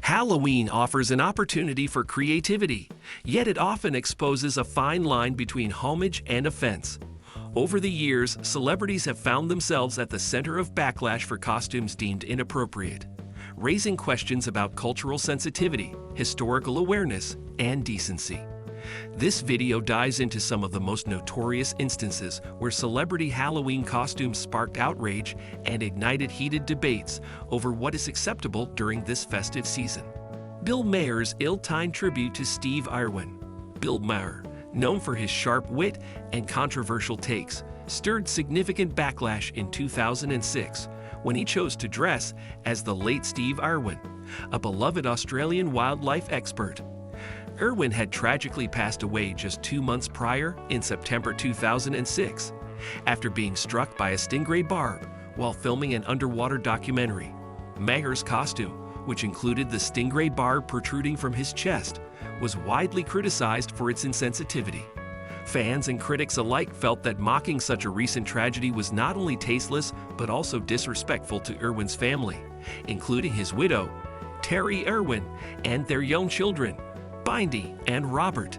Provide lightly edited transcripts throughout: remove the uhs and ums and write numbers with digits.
Halloween offers an opportunity for creativity, yet it often exposes a fine line between homage and offense. Over the years, celebrities have found themselves at the center of backlash for costumes deemed inappropriate, raising questions about cultural sensitivity, historical awareness, and decency. This video dives into some of the most notorious instances where celebrity Halloween costumes sparked outrage and ignited heated debates over what is acceptable during this festive season. Bill Maher's ill-timed tribute to Steve Irwin. Bill Maher, known for his sharp wit and controversial takes, stirred significant backlash in 2006 when he chose to dress as the late Steve Irwin, a beloved Australian wildlife expert. Irwin had tragically passed away just 2 months prior in September 2006 after being struck by a stingray barb while filming an underwater documentary. Maher's costume, which included the stingray barb protruding from his chest, was widely criticized for its insensitivity. Fans and critics alike felt that mocking such a recent tragedy was not only tasteless but also disrespectful to Irwin's family, including his widow, Terry Irwin, and their young children, Bindi and Robert.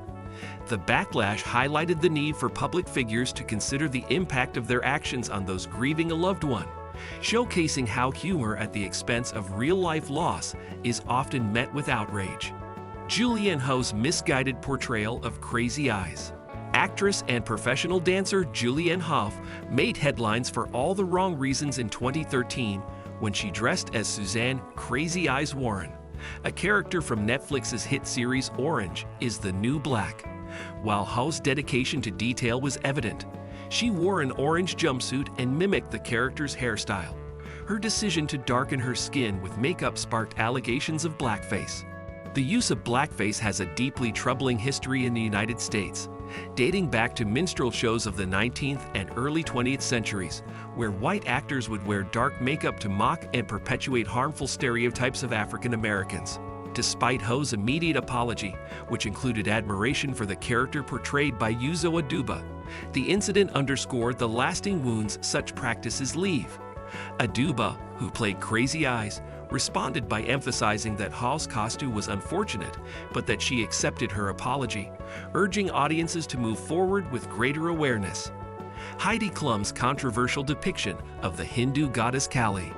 The backlash highlighted the need for public figures to consider the impact of their actions on those grieving a loved one, showcasing how humor at the expense of real-life loss is often met with outrage. Julianne Howe's misguided portrayal of Crazy Eyes. Actress and professional dancer Julianne Howe made headlines for all the wrong reasons in 2013 when she dressed as Suzanne "Crazy Eyes" Warren. A character from Netflix's hit series Orange is the New Black. While Howe's dedication to detail was evident, she wore an orange jumpsuit and mimicked the character's hairstyle. Her decision to darken her skin with makeup sparked allegations of blackface. The use of blackface has a deeply troubling history in the United States, dating back to minstrel shows of the 19th and early 20th centuries, where white actors would wear dark makeup to mock and perpetuate harmful stereotypes of African Americans. Despite Howe's immediate apology, which included admiration for the character portrayed by Uzo Aduba, the incident underscored the lasting wounds such practices leave. Aduba, who played Crazy Eyes, responded by emphasizing that Howe's costume was unfortunate, but that she accepted her apology, urging audiences to move forward with greater awareness. Heidi Klum's controversial depiction of the Hindu goddess Kali.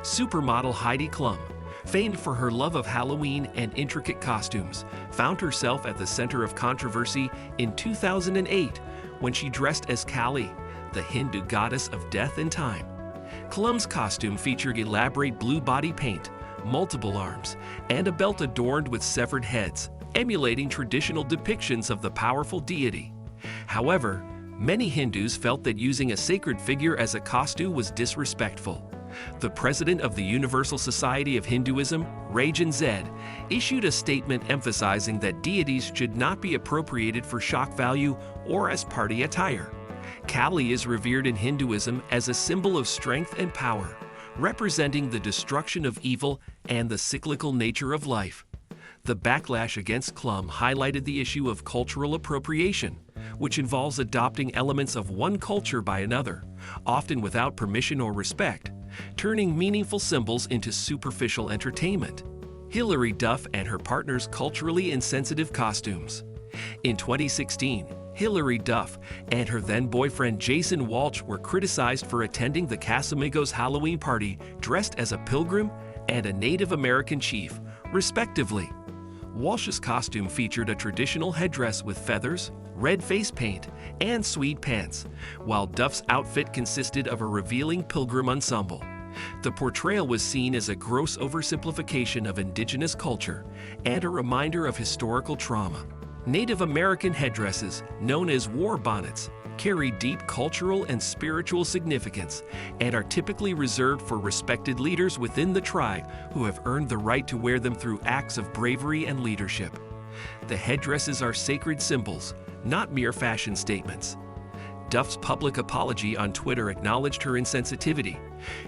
Supermodel Heidi Klum, famed for her love of Halloween and intricate costumes, found herself at the center of controversy in 2008 when she dressed as Kali, the Hindu goddess of death and time. Klum's costume featured elaborate blue body paint, multiple arms, and a belt adorned with severed heads, emulating traditional depictions of the powerful deity. However, many Hindus felt that using a sacred figure as a costume was disrespectful. The president of the Universal Society of Hinduism, Rajan Zed, issued a statement emphasizing that deities should not be appropriated for shock value or as party attire. Kali is revered in Hinduism as a symbol of strength and power, representing the destruction of evil and the cyclical nature of life. The backlash against Klum highlighted the issue of cultural appropriation, which involves adopting elements of one culture by another, often without permission or respect, turning meaningful symbols into superficial entertainment. Hilary Duff and her partner's culturally insensitive costumes. In 2016, Hilary Duff and her then-boyfriend Jason Walsh were criticized for attending the Casamigos Halloween party dressed as a pilgrim and a Native American chief, respectively. Walsh's costume featured a traditional headdress with feathers, red face paint, and tweed pants, while Duff's outfit consisted of a revealing pilgrim ensemble. The portrayal was seen as a gross oversimplification of indigenous culture and a reminder of historical trauma. Native American headdresses, known as war bonnets, carry deep cultural and spiritual significance and are typically reserved for respected leaders within the tribe who have earned the right to wear them through acts of bravery and leadership. The headdresses are sacred symbols, not mere fashion statements. Duff's public apology on Twitter acknowledged her insensitivity,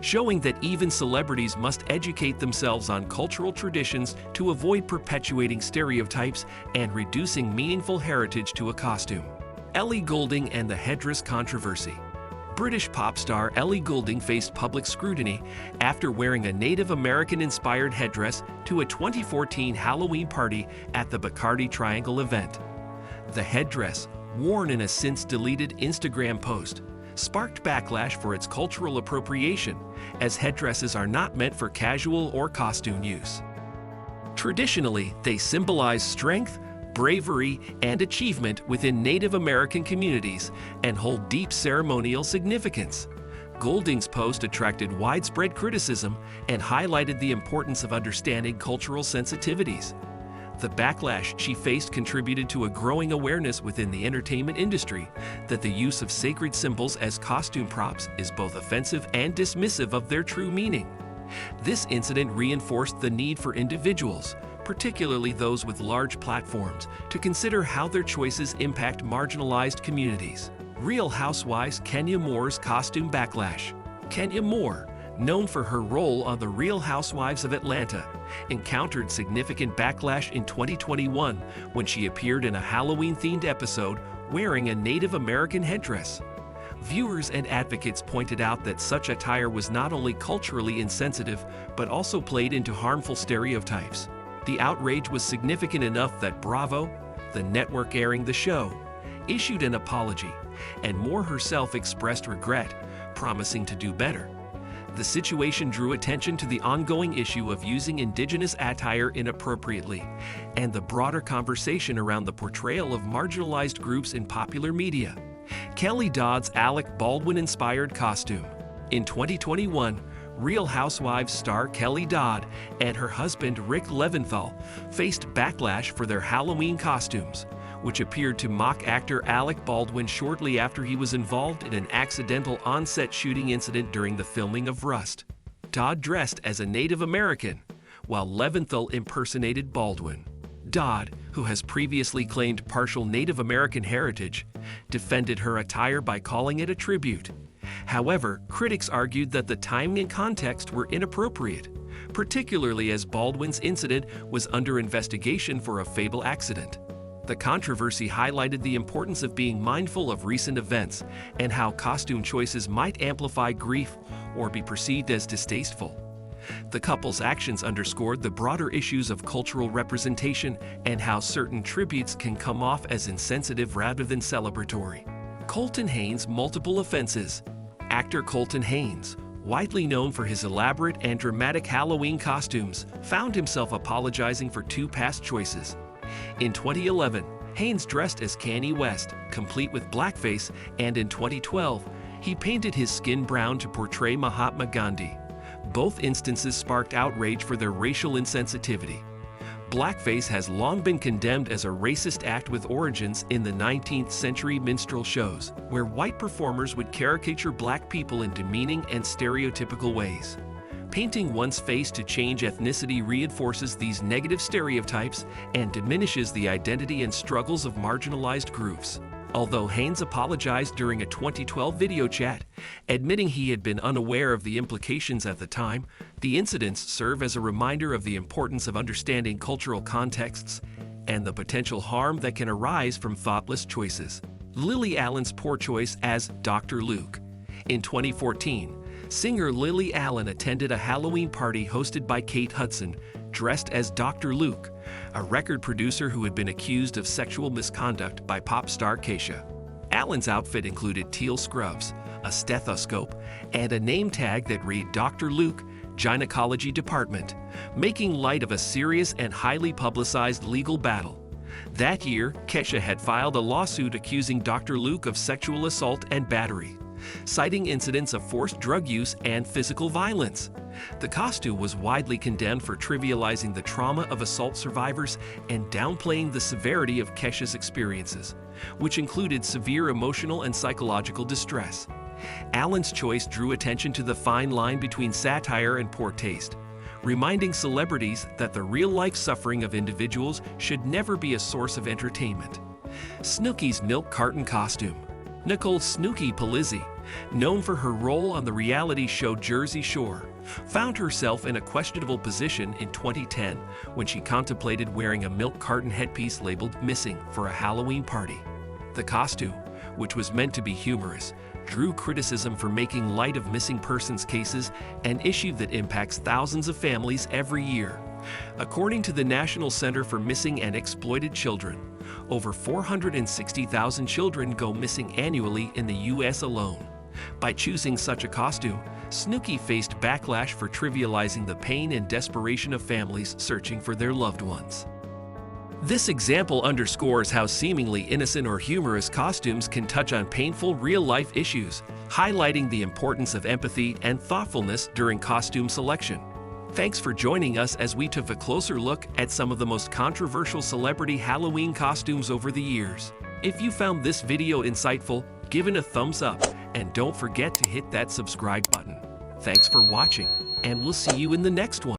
showing that even celebrities must educate themselves on cultural traditions to avoid perpetuating stereotypes and reducing meaningful heritage to a costume. Ellie Goulding and the headdress controversy. British pop star Ellie Goulding faced public scrutiny after wearing a Native American-inspired headdress to a 2014 Halloween party at the Bacardi Triangle event. The headdress, worn in a since-deleted Instagram post, sparked backlash for its cultural appropriation, as headdresses are not meant for casual or costume use. Traditionally, they symbolize strength, bravery, and achievement within Native American communities and hold deep ceremonial significance. Goulding's post attracted widespread criticism and highlighted the importance of understanding cultural sensitivities. The backlash she faced contributed to a growing awareness within the entertainment industry that the use of sacred symbols as costume props is both offensive and dismissive of their true meaning. This incident reinforced the need for individuals, particularly those with large platforms, to consider how their choices impact marginalized communities. Real Housewives Kenya Moore's costume backlash. Kenya Moore, known for her role on The Real Housewives of Atlanta, encountered significant backlash in 2021 when she appeared in a Halloween-themed episode wearing a Native American headdress. Viewers and advocates pointed out that such attire was not only culturally insensitive, but also played into harmful stereotypes. The outrage was significant enough that Bravo, the network airing the show, issued an apology, and Moore herself expressed regret, promising to do better. The situation drew attention to the ongoing issue of using indigenous attire inappropriately and the broader conversation around the portrayal of marginalized groups in popular media. Kelly Dodd's Alec Baldwin-inspired costume. In 2021, Real Housewives star Kelly Dodd and her husband Rick Leventhal faced backlash for their Halloween costumes, which appeared to mock actor Alec Baldwin shortly after he was involved in an accidental on-set shooting incident during the filming of Rust. Dodd dressed as a Native American, while Leventhal impersonated Baldwin. Dodd, who has previously claimed partial Native American heritage, defended her attire by calling it a tribute. However, critics argued that the timing and context were inappropriate, particularly as Baldwin's incident was under investigation for a fatal accident. The controversy highlighted the importance of being mindful of recent events and how costume choices might amplify grief or be perceived as distasteful. The couple's actions underscored the broader issues of cultural representation and how certain tributes can come off as insensitive rather than celebratory. Colton Haynes' multiple offenses. Actor Colton Haynes, widely known for his elaborate and dramatic Halloween costumes, found himself apologizing for two past choices. In 2011, Haynes dressed as Kanye West, complete with blackface, and in 2012, he painted his skin brown to portray Mahatma Gandhi. Both instances sparked outrage for their racial insensitivity. Blackface has long been condemned as a racist act with origins in the 19th century minstrel shows, where white performers would caricature black people in demeaning and stereotypical ways. Painting one's face to change ethnicity reinforces these negative stereotypes and diminishes the identity and struggles of marginalized groups. Although Haynes apologized during a 2012 video chat, admitting he had been unaware of the implications at the time, the incidents serve as a reminder of the importance of understanding cultural contexts and the potential harm that can arise from thoughtless choices. Lily Allen's poor choice as Dr. Luke. In 2014, singer Lily Allen attended a Halloween party hosted by Kate Hudson, dressed as Dr. Luke, a record producer who had been accused of sexual misconduct by pop star Kesha. Allen's outfit included teal scrubs, a stethoscope, and a name tag that read Dr. Luke, Gynecology Department, making light of a serious and highly publicized legal battle. That year, Kesha had filed a lawsuit accusing Dr. Luke of sexual assault and battery, citing incidents of forced drug use and physical violence. The costume was widely condemned for trivializing the trauma of assault survivors and downplaying the severity of Kesha's experiences, which included severe emotional and psychological distress. Allen's choice drew attention to the fine line between satire and poor taste, reminding celebrities that the real-life suffering of individuals should never be a source of entertainment. Snooki's milk carton costume. Nicole Snooki Polizzi, known for her role on the reality show Jersey Shore, found herself in a questionable position in 2010 when she contemplated wearing a milk carton headpiece labeled missing for a Halloween party. The costume, which was meant to be humorous, drew criticism for making light of missing persons cases, an issue that impacts thousands of families every year. According to the National Center for Missing and Exploited Children, over 460,000 children go missing annually in the U.S. alone. By choosing such a costume, Snooki faced backlash for trivializing the pain and desperation of families searching for their loved ones. This example underscores how seemingly innocent or humorous costumes can touch on painful real-life issues, highlighting the importance of empathy and thoughtfulness during costume selection. Thanks for joining us as we took a closer look at some of the most controversial celebrity Halloween costumes over the years. If you found this video insightful, give it a thumbs up and don't forget to hit that subscribe button. Thanks for watching, and we'll see you in the next one.